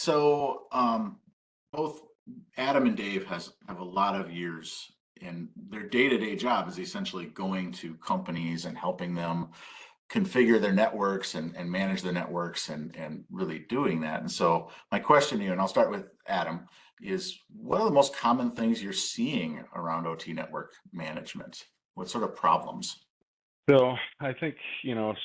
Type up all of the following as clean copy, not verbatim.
So both Adam and Dave have a lot of years, and their day-to-day job is essentially going to companies and helping them configure their networks and manage the networks and really doing that. And so my question to you, and I'll start with Adam, is what are the most common things you're seeing around OT network management? What sort of problems? So I think,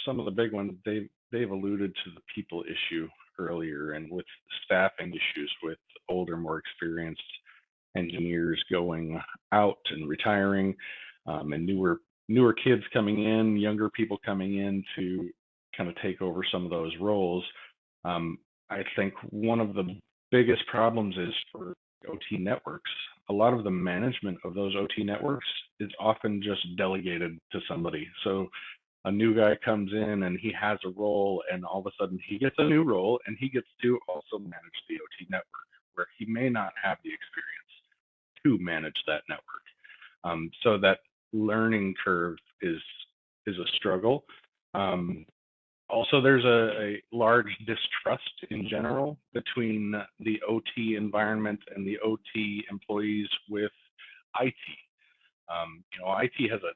some of the big ones, they've alluded to the people issue earlier, and with staffing issues with older, more experienced engineers going out and retiring, and newer kids coming in, younger people coming in to kind of take over some of those roles. I think one of the biggest problems is for OT networks. A lot of the management of those OT networks is often just delegated to somebody. So a new guy comes in and he has a role, and all of a sudden he gets a new role and he gets to also manage the OT network, where he may not have the experience to manage that network. So that learning curve is a struggle. Also, there's a large distrust in general between the OT environment and the OT employees with IT. IT has a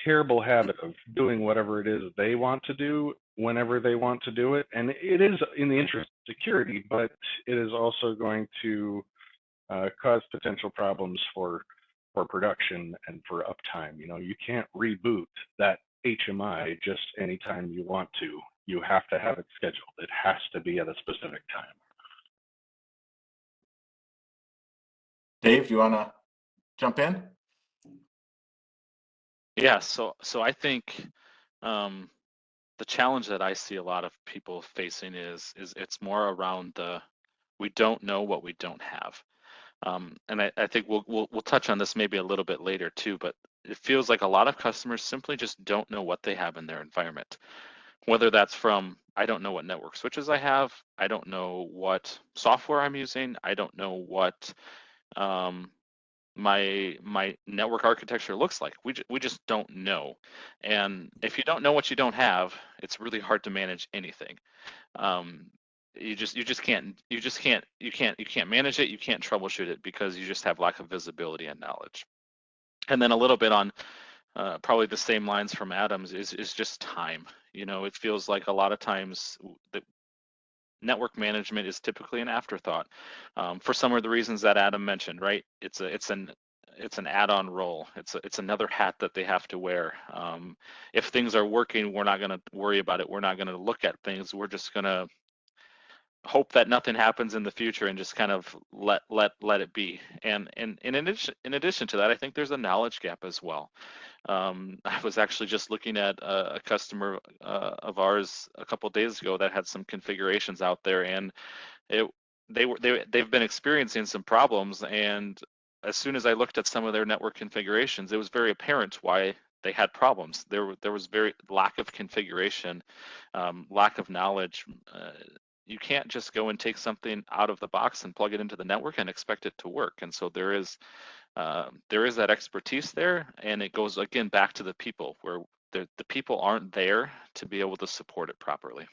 terrible habit of doing whatever it is they want to do whenever they want to do it, and it is in the interest of security, but it is also going to cause potential problems for production and for uptime. You can't reboot that HMI just anytime you want to. You have to have it scheduled. It has to be at a specific time. Dave, do you want to jump in? Yeah, so I think the challenge that I see a lot of people facing is it's more around the we don't know what we don't have. And I think we'll touch on this maybe a little bit later too, but it feels like a lot of customers simply just don't know what they have in their environment. Whether that's from I don't know what network switches I have, I don't know what software I'm using, I don't know what um, my network architecture looks like. We just don't know. And if you don't know what you don't have, it's really hard to manage anything. Um, you can't manage it. You can't troubleshoot it because you just have lack of visibility and knowledge. And then a little bit on probably the same lines from Adams is just time. It feels like a lot of times the network management is typically an afterthought for some of the reasons that Adam mentioned. Right? It's an add-on role. It's another hat that they have to wear. If things are working, we're not going to worry about it. We're not going to look at things. We're just going to hope that nothing happens in the future and just kind of let it be. And in addition to that, I think there's a knowledge gap as well. I was actually just looking at a customer of ours a couple days ago that had some configurations out there, and it they've been experiencing some problems. And as soon as I looked at some of their network configurations, it was very apparent why they had problems. There was very lack of configuration, lack of knowledge. You can't just go and take something out of the box and plug it into the network and expect it to work. And so there is that expertise there, and it goes again back to the people, where the people aren't there to be able to support it properly.